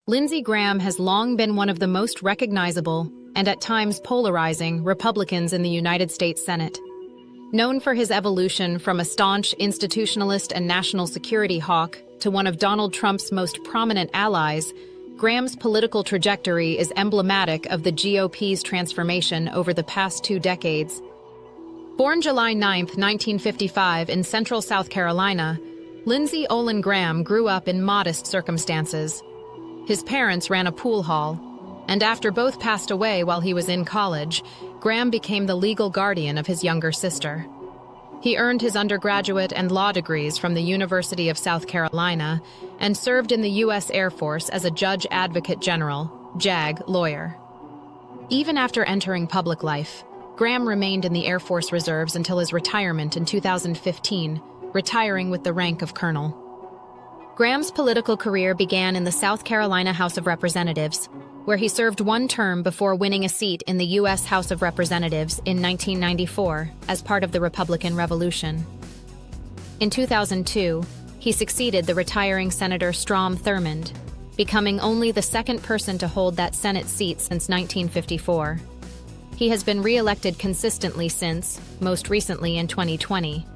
Lindsey Graham has long been one of the most recognizable and at times polarizing Republicans in the United States Senate. Known for his evolution from a staunch institutionalist and national security hawk to one of Donald Trump's most prominent allies, Graham's political trajectory is emblematic of the GOP's transformation over the past 2 decades. Born July 9, 1955 in central South Carolina, Lindsey Olin Graham grew up in modest circumstances. His parents ran a pool hall, and after both passed away while he was in college, Graham became the legal guardian of his younger sister. He earned his undergraduate and law degrees from the University of South Carolina and served in the U.S. Air Force as a Judge Advocate General, JAG, lawyer. Even after entering public life, Graham remained in the Air Force Reserves until his retirement in 2015, retiring with the rank of colonel. Graham's political career began in the South Carolina House of Representatives, where he served 1 term before winning a seat in the U.S. House of Representatives in 1994 as part of the Republican Revolution. In 2002, he succeeded the retiring Senator Strom Thurmond, becoming only the 2nd person to hold that Senate seat since 1954. He has been re-elected consistently since, most recently in 2020,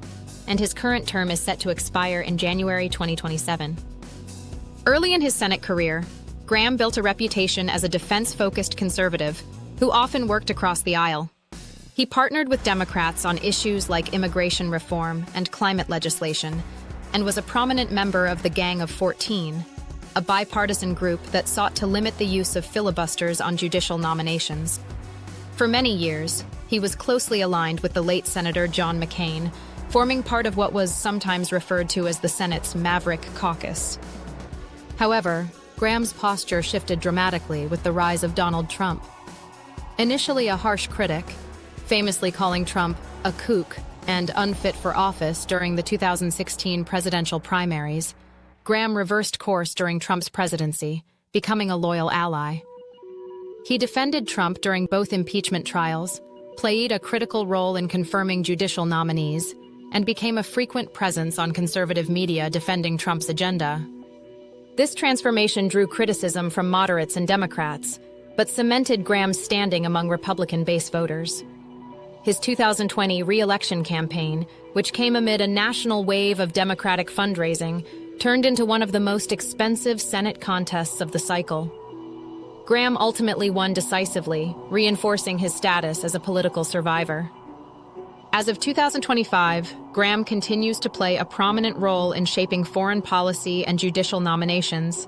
and his current term is set to expire in January 2027. Early in his Senate career, Graham built a reputation as a defense-focused conservative who often worked across the aisle. He partnered with Democrats on issues like immigration reform and climate legislation, and was a prominent member of the Gang of 14, a bipartisan group that sought to limit the use of filibusters on judicial nominations. For many years, he was closely aligned with the late Senator John McCain, forming part of what was sometimes referred to as the Senate's Maverick Caucus. However, Graham's posture shifted dramatically with the rise of Donald Trump. Initially a harsh critic, famously calling Trump a kook and unfit for office during the 2016 presidential primaries, Graham reversed course during Trump's presidency, becoming a loyal ally. He defended Trump during both impeachment trials, played a critical role in confirming judicial nominees, and became a frequent presence on conservative media defending Trump's agenda. This transformation drew criticism from moderates and Democrats, but cemented Graham's standing among Republican-based voters. His 2020 re-election campaign, which came amid a national wave of Democratic fundraising, turned into one of the most expensive Senate contests of the cycle. Graham ultimately won decisively, reinforcing his status as a political survivor. As of 2025, Graham continues to play a prominent role in shaping foreign policy and judicial nominations.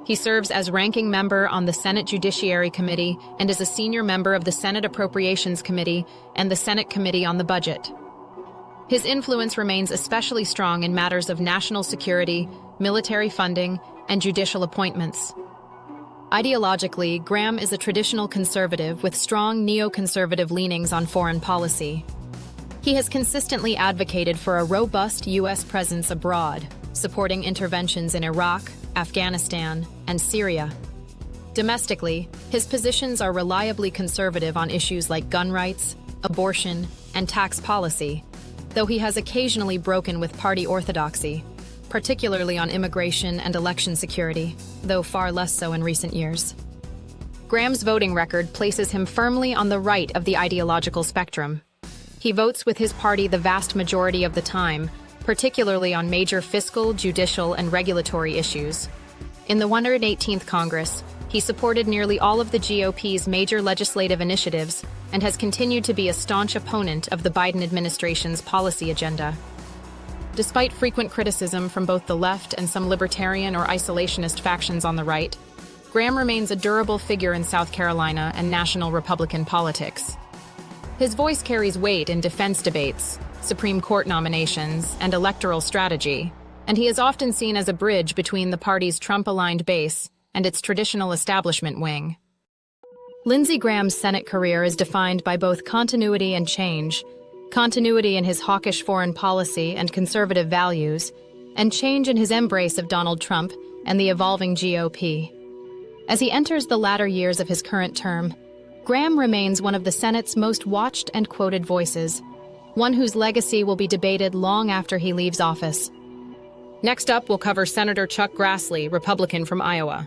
He serves as ranking member on the Senate Judiciary Committee and is a senior member of the Senate Appropriations Committee and the Senate Committee on the Budget. His influence remains especially strong in matters of national security, military funding, and judicial appointments. Ideologically, Graham is a traditional conservative with strong neoconservative leanings on foreign policy. He has consistently advocated for a robust U.S. presence abroad, supporting interventions in Iraq, Afghanistan, and Syria. Domestically, his positions are reliably conservative on issues like gun rights, abortion, and tax policy, though he has occasionally broken with party orthodoxy, particularly on immigration and election security, though far less so in recent years. Graham's voting record places him firmly on the right of the ideological spectrum. He votes with his party the vast majority of the time, particularly on major fiscal, judicial, and regulatory issues. In the 118th Congress, he supported nearly all of the GOP's major legislative initiatives and has continued to be a staunch opponent of the Biden administration's policy agenda. Despite frequent criticism from both the left and some libertarian or isolationist factions on the right, Graham remains a durable figure in South Carolina and national Republican politics. His voice carries weight in defense debates, Supreme Court nominations, and electoral strategy, and he is often seen as a bridge between the party's Trump-aligned base and its traditional establishment wing. Lindsey Graham's Senate career is defined by both continuity and change, continuity in his hawkish foreign policy and conservative values, and change in his embrace of Donald Trump and the evolving GOP. As he enters the latter years of his current term, Graham remains one of the Senate's most watched and quoted voices, one whose legacy will be debated long after he leaves office. Next up, we'll cover Senator Chuck Grassley, Republican from Iowa.